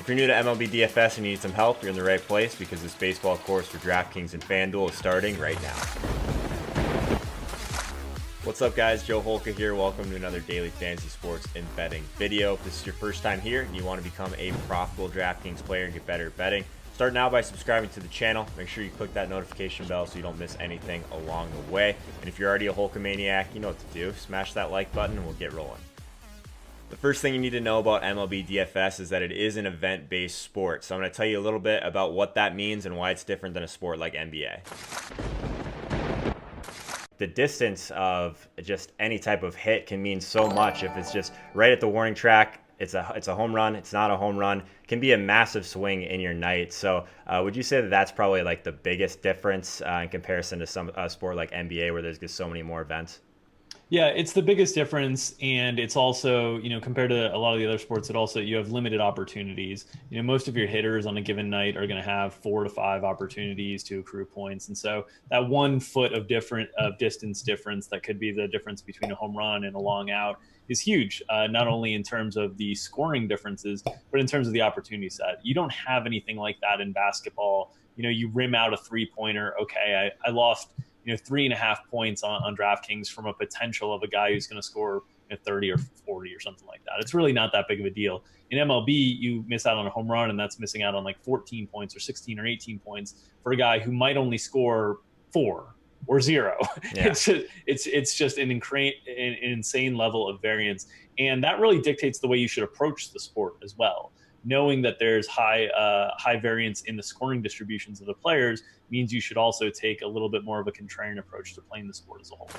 you're new to MLB DFS and you need some help, you're in the right place because this baseball course for DraftKings and FanDuel is starting right now. What's up, guys? Joe Holka here. Welcome to another daily fantasy sports and betting video. If this is your first time here and you want to become a profitable DraftKings player and get better at betting, start now by subscribing to the channel. Make sure you click that notification bell so you don't miss anything along the way. And if you're already a Holkamaniac, you know what to do. Smash that like button and we'll get rolling. The first thing you need to know about MLB DFS is that it is an event-based sport. So I'm going to tell you a little bit about what that means and why it's different than a sport like NBA. The distance of just any type of hit can mean so much. If it's just right at the warning track, it's a home run. It's not a home run. It can be a massive swing in your night. So would you say that that's probably like the biggest difference in comparison to some sport like NBA where there's just so many more events? Yeah, it's the biggest difference, and it's also, compared to a lot of the other sports, you have limited opportunities. Most of your hitters on a given night are going to have 4 to 5 opportunities to accrue points, and so that 1 foot of distance difference that could be the difference between a home run and a long out is huge. Not only in terms of the scoring differences, but in terms of the opportunity set. You don't have anything like that in basketball. You rim out a 3-pointer. Okay, I lost 3.5 points on DraftKings from a potential of a guy who's going to score 30 or 40 or something like that. It's really not that big of a deal. In MLB, you miss out on a home run, and that's missing out on like 14 points or 16 or 18 points for a guy who might only score 4 or 0. Yeah. It's just an insane level of variance, and that really dictates the way you should approach the sport as well. Knowing that there's high variance in the scoring distributions of the players means you should also take a little bit more of a contrarian approach to playing the sport as a whole.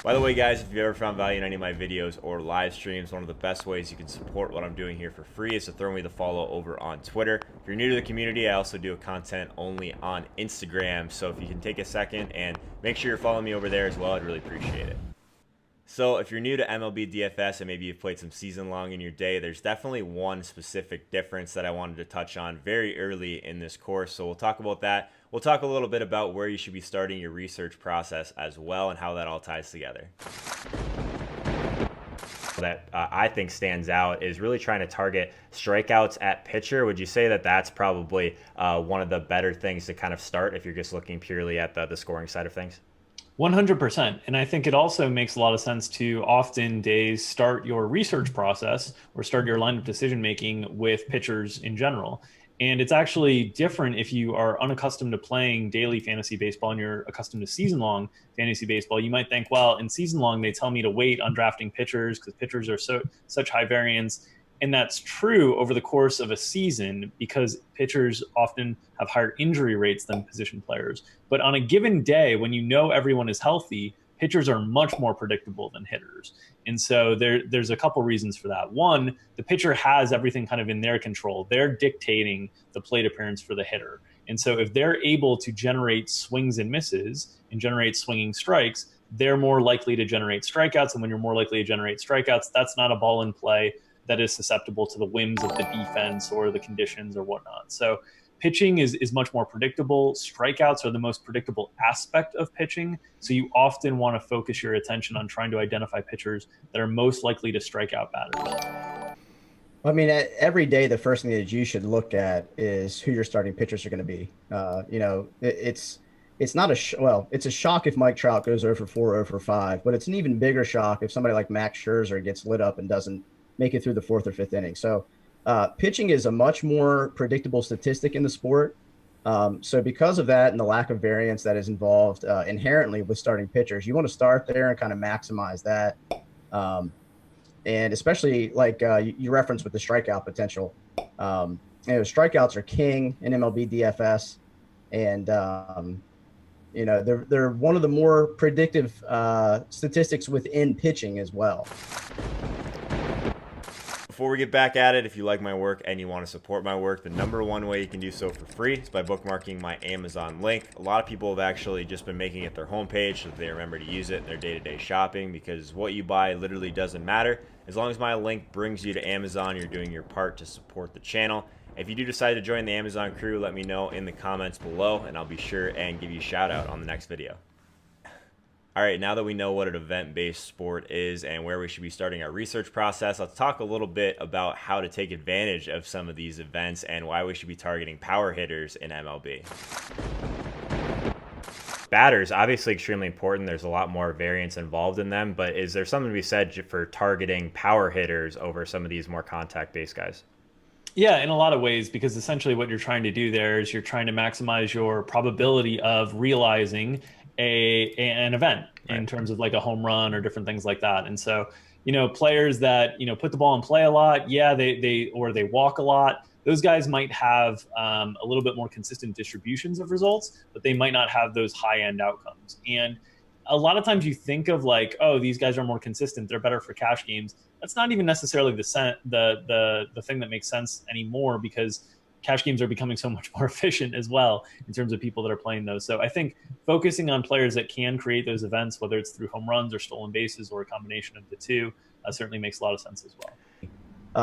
By the way, guys, if you've ever found value in any of my videos or live streams, one of the best ways you can support what I'm doing here for free is to throw me the follow over on Twitter. If you're new to the community, I also do content only on Instagram. So if you can take a second and make sure you're following me over there as well, I'd really appreciate it. So if you're new to MLB DFS and maybe you've played some season long in your day, there's definitely one specific difference that I wanted to touch on very early in this course. So we'll talk about that. We'll talk a little bit about where you should be starting your research process as well and how that all ties together. That I think stands out is really trying to target strikeouts at pitcher. Would you say that that's probably one of the better things to kind of start if you're just looking purely at the scoring side of things? 100%. And I think it also makes a lot of sense to often days start your research process or start your line of decision making with pitchers in general. And it's actually different if you are unaccustomed to playing daily fantasy baseball and you're accustomed to season-long fantasy baseball. You might think, well, in season-long, they tell me to wait on drafting pitchers because pitchers are such high variance. And that's true over the course of a season because pitchers often have higher injury rates than position players. But on a given day, when you know everyone is healthy, pitchers are much more predictable than hitters. And so there's a couple reasons for that. One, the pitcher has everything kind of in their control. They're dictating the plate appearance for the hitter. And so if they're able to generate swings and misses and generate swinging strikes, they're more likely to generate strikeouts. And when you're more likely to generate strikeouts, that's not a ball in play that is susceptible to the whims of the defense or the conditions or whatnot. So pitching is much more predictable. Strikeouts are the most predictable aspect of pitching. So you often want to focus your attention on trying to identify pitchers that are most likely to strike out batters. I mean, every day, the first thing that you should look at is who your starting pitchers are going to be. It's not it's a shock if Mike Trout goes 0 for 4, 0 for 5, but it's an even bigger shock if somebody like Max Scherzer gets lit up and doesn't make it through the 4th or 5th inning. So pitching is a much more predictable statistic in the sport. So because of that and the lack of variance that is involved inherently with starting pitchers, you want to start there and kind of maximize that. And especially like you referenced with the strikeout potential. Strikeouts are king in MLB DFS. And, they're one of the more predictive statistics within pitching as well. Before we get back at it, if you like my work and you want to support my work, the #1 way you can do so for free is by bookmarking my Amazon link. A lot of people have actually just been making it their homepage so that they remember to use it in their day-to-day shopping because what you buy literally doesn't matter. As long as my link brings you to Amazon, you're doing your part to support the channel. If you do decide to join the Amazon crew, let me know in the comments below and I'll be sure and give you a shout out on the next video. All right, now that we know what an event-based sport is and where we should be starting our research process, let's talk a little bit about how to take advantage of some of these events and why we should be targeting power hitters in MLB. Batters, obviously extremely important. There's a lot more variance involved in them, but is there something to be said for targeting power hitters over some of these more contact-based guys? Yeah, in a lot of ways, because essentially what you're trying to do there is you're trying to maximize your probability of realizing an event in Right. terms of like a home run or different things like that. And so, players that, put the ball in play a lot, yeah, they walk a lot. Those guys might have a little bit more consistent distributions of results, but they might not have those high end outcomes. And a lot of times you think of like, oh, these guys are more consistent, they're better for cash games. That's not even necessarily the thing that makes sense anymore, because cash games are becoming so much more efficient as well in terms of people that are playing those. So I think focusing on players that can create those events, whether it's through home runs or stolen bases or a combination of the two, certainly makes a lot of sense as well.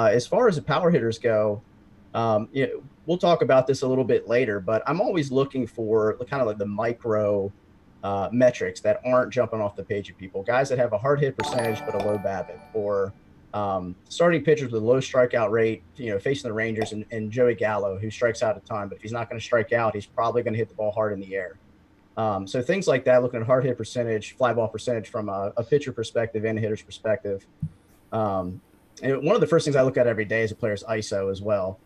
As far as the power hitters go, we'll talk about this a little bit later, but I'm always looking for kind of like the micro metrics that aren't jumping off the page of people. Guys that have a hard hit percentage but a low BABIP, or starting pitchers with a low strikeout rate, facing the Rangers, and Joey Gallo, who strikes out a ton, but if he's not going to strike out, he's probably going to hit the ball hard in the air. So things like that, looking at hard hit percentage, fly ball percentage from a pitcher perspective and a hitter's perspective. And one of the first things I look at every day is a player's ISO as well.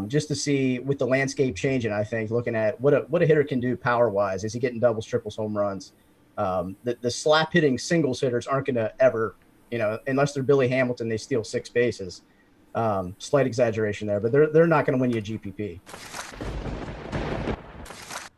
Just to see, with the landscape changing, I think looking at what a hitter can do power wise. Is he getting doubles, triples, home runs? The slap hitting singles hitters aren't going to ever, unless they're Billy Hamilton, they steal 6 bases. Slight exaggeration there, but they're not going to win you a GPP.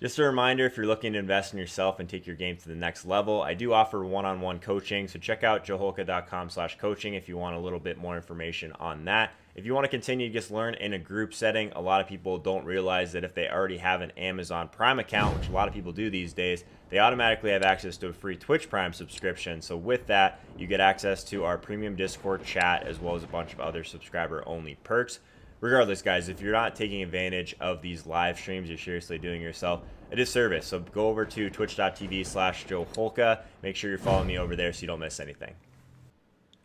Just a reminder, if you're looking to invest in yourself and take your game to the next level, I do offer one-on-one coaching. So check out joeholka.com/coaching if you want a little bit more information on that. If you want to continue to just learn in a group setting, a lot of people don't realize that if they already have an Amazon Prime account, which a lot of people do these days, they automatically have access to a free Twitch Prime subscription. So with that, you get access to our premium Discord chat, as well as a bunch of other subscriber-only perks. Regardless, guys, if you're not taking advantage of these live streams, you're seriously doing yourself a disservice. So go over to twitch.tv/JoeHolka. Make sure you're following me over there so you don't miss anything.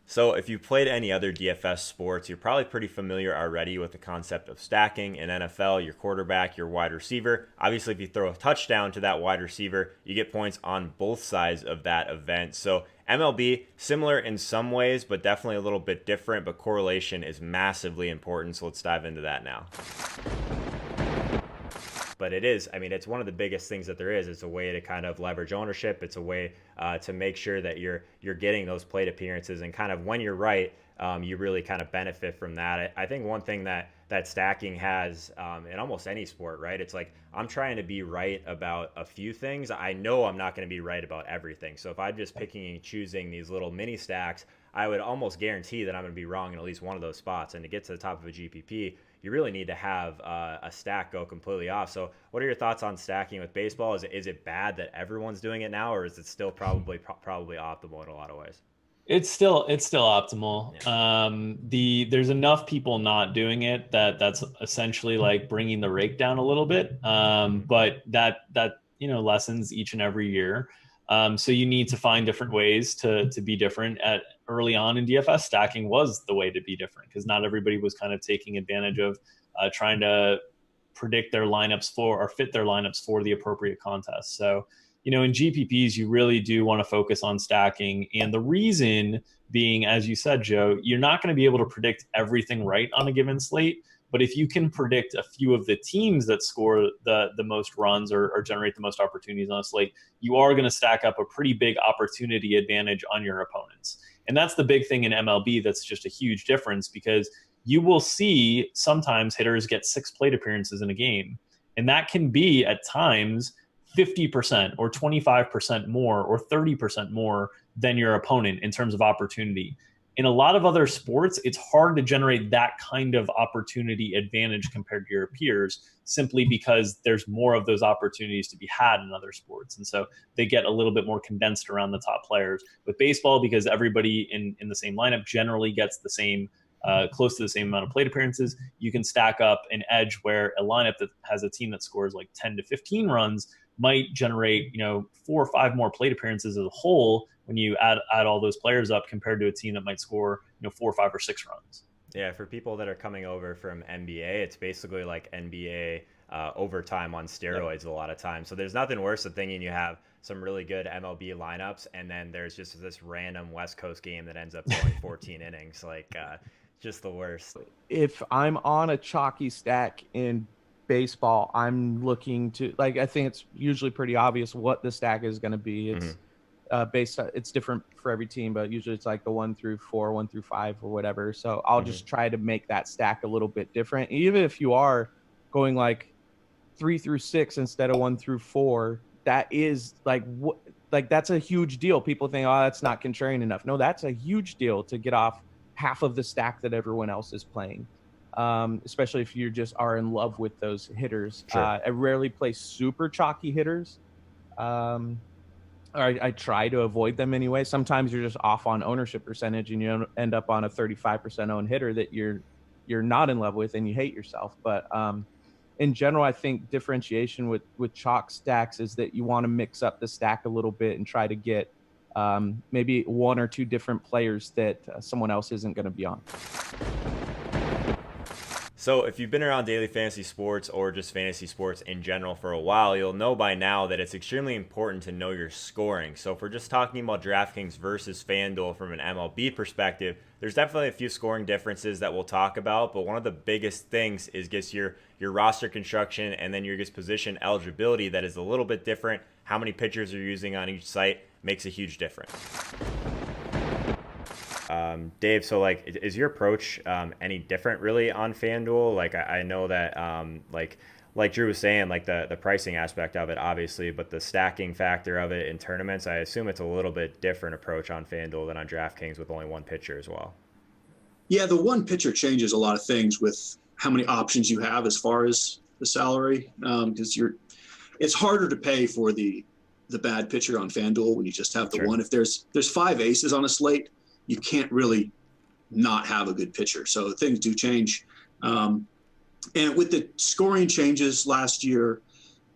So if you've played any other DFS sports, you're probably pretty familiar already with the concept of stacking. In NFL, your quarterback, your wide receiver. Obviously, if you throw a touchdown to that wide receiver, you get points on both sides of that event. So MLB, similar in some ways, but definitely a little bit different, but correlation is massively important. So let's dive into that now. But it's one of the biggest things that there is. It's a way to kind of leverage ownership. It's a way to make sure that you're getting those plate appearances, and kind of when you're right, you really kind of benefit from that. I think one thing that stacking has in almost any sport, right? It's like, I'm trying to be right about a few things. I know I'm not going to be right about everything. So if I'm just picking and choosing these little mini stacks, I would almost guarantee that I'm going to be wrong in at least one of those spots. And to get to the top of a GPP, you really need to have a stack go completely off. So what are your thoughts on stacking with baseball? Is it bad that everyone's doing it now, or is it still probably optimal in a lot of ways? It's still optimal. Yeah. There's enough people not doing it that's essentially like bringing the rake down a little bit. But that lessens each and every year. So you need to find different ways to be different. Early on in DFS, stacking was the way to be different, because not everybody was kind of taking advantage of trying to predict their lineups or fit their lineups for the appropriate contest. So, in GPPs, you really do want to focus on stacking. And the reason being, as you said, Joe, you're not going to be able to predict everything right on a given slate. But if you can predict a few of the teams that score the most runs or generate the most opportunities on a slate, you are going to stack up a pretty big opportunity advantage on your opponents. And that's the big thing in MLB that's just a huge difference, because you will see sometimes hitters get 6 plate appearances in a game. And that can be at times 50% or 25% more or 30% more than your opponent in terms of opportunity. In a lot of other sports, it's hard to generate that kind of opportunity advantage compared to your peers, simply because there's more of those opportunities to be had in other sports. And so they get a little bit more condensed around the top players. With baseball, because everybody in the same lineup generally gets the same, close to the same amount of plate appearances, you can stack up an edge where a lineup that has a team that scores like 10 to 15 runs might generate, 4 or 5 more plate appearances as a whole when you add all those players up compared to a team that might score, 4 or 5 or 6 runs. Yeah, for people that are coming over from NBA, it's basically like NBA overtime on steroids a lot of times. So there's nothing worse than thinking you have some really good MLB lineups, and then there's just this random West Coast game that ends up going 14 innings. Like, just the worst. If I'm on a chalky stack in baseball, I'm looking to, like, I think it's usually pretty obvious what the stack is going to be. It's based on, it's different for every team, but usually it's like the 1 through 4, 1 through 5 or whatever. So I'll just try to make that stack a little bit different. Even if you are going like 3 through 6 instead of 1 through 4, that is like that's a huge deal. People think, oh, that's not contrarian enough. No, that's a huge deal to get off half of the stack that everyone else is playing. Especially if you just are in love with those hitters. Sure. I rarely play super chalky hitters. I try to avoid them anyway. Sometimes you're just off on ownership percentage and you end up on a 35% owned hitter that you're not in love with and you hate yourself. But in general, I think differentiation with chalk stacks is that you want to mix up the stack a little bit and try to get maybe 1 or 2 different players that someone else isn't going to be on. So if you've been around daily fantasy sports or just fantasy sports in general for a while, you'll know by now that it's extremely important to know your scoring. So if we're just talking about DraftKings versus FanDuel from an MLB perspective, there's definitely a few scoring differences that we'll talk about, but one of the biggest things is just your roster construction and then your just position eligibility that is a little bit different. How many pitchers you're using on each site makes a huge difference. Dave, so like, is your approach any different really on FanDuel? Like, I know that like Drew was saying, like the pricing aspect of it, obviously, but the stacking factor of it in tournaments, I assume it's a little bit different approach on FanDuel than on DraftKings with only 1 pitcher as well. Yeah, the 1 pitcher changes a lot of things with how many options you have as far as the salary, because it's harder to pay for the bad pitcher on FanDuel when you just have the Sure. one. If there's 5 aces on a slate, you can't really not have a good pitcher. So things do change. And with the scoring changes last year,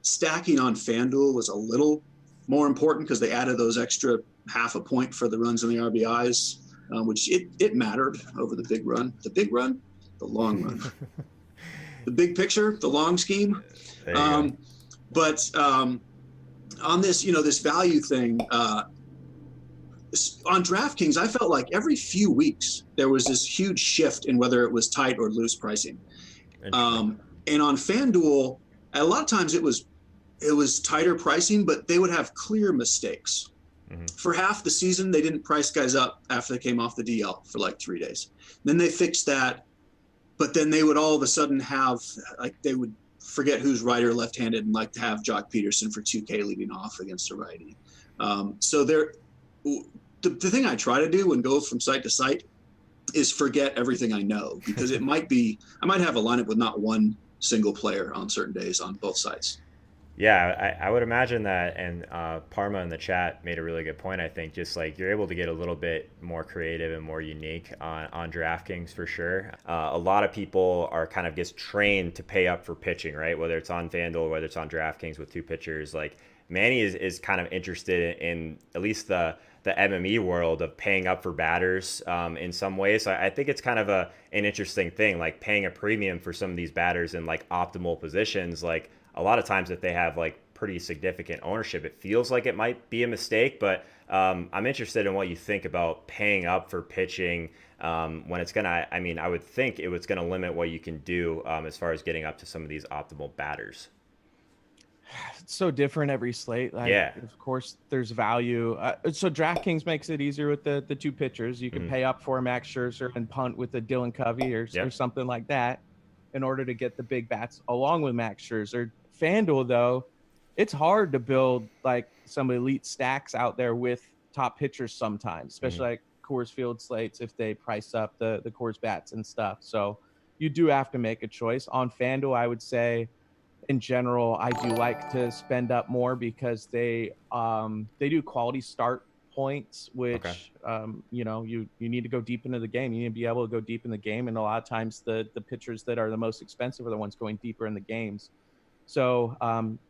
stacking on FanDuel was a little more important because they added those extra half a point for the runs and the RBIs, which it mattered over the big run. The big run, the long run. The big picture, the long scheme. But on this, this value thing, on DraftKings, I felt like every few weeks there was this huge shift in whether it was tight or loose pricing. And on FanDuel, a lot of times it was tighter pricing, but they would have clear mistakes. For half the season, they didn't price guys up after they came off the DL for like 3 days. Then they fixed that, but then they would all of a sudden have, like, they would forget who's right or left-handed and like to have Jock Peterson for 2K leading off against a righty. So the thing I try to do and go from site to site is forget everything I know, because I might have a lineup with not one single player on certain days on both sides. Yeah, I would imagine that, and Parma in the chat made a really good point. I think just like you're able to get a little bit more creative and more unique on DraftKings for sure. A lot of people are kind of just trained to pay up for pitching, right? Whether it's on FanDuel or whether it's on DraftKings with 2 pitchers. Like Manny is kind of interested in at least the MME world of paying up for batters in some ways. So I think it's kind of an interesting thing, like paying a premium for some of these batters in like optimal positions. Like a lot of times if they have like pretty significant ownership, it feels like it might be a mistake, but I'm interested in what you think about paying up for pitching when it's gonna, I would think it's gonna limit what you can do as far as getting up to some of these optimal batters. It's so different every slate. Like, yeah. Of course, there's value. So DraftKings makes it easier with the 2 pitchers. You can pay up for a Max Scherzer and punt with a Dylan Covey or something like that in order to get the big bats along with Max Scherzer. FanDuel, though, it's hard to build like some elite stacks out there with top pitchers sometimes, especially like Coors Field slates if they price up the Coors bats and stuff. So you do have to make a choice. On FanDuel, I would say, in general, I do like to spend up more because they do quality start points, which you need to go deep into the game. You need to be able to go deep in the game, and a lot of times the pitchers that are the most expensive are the ones going deeper in the games. So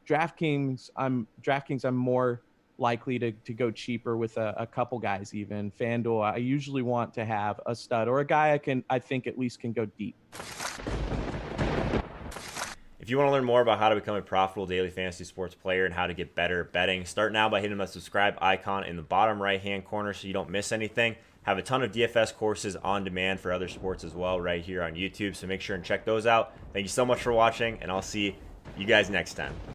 DraftKings, I'm more likely to go cheaper with a couple guys. Even FanDuel, I usually want to have a stud or a guy I think at least can go deep. If you want to learn more about how to become a profitable daily fantasy sports player and how to get better at betting, start now by hitting the subscribe icon in the bottom right-hand corner so you don't miss anything. Have a ton of DFS courses on demand for other sports as well right here on YouTube, so make sure and check those out. Thank you so much for watching, and I'll see you guys next time.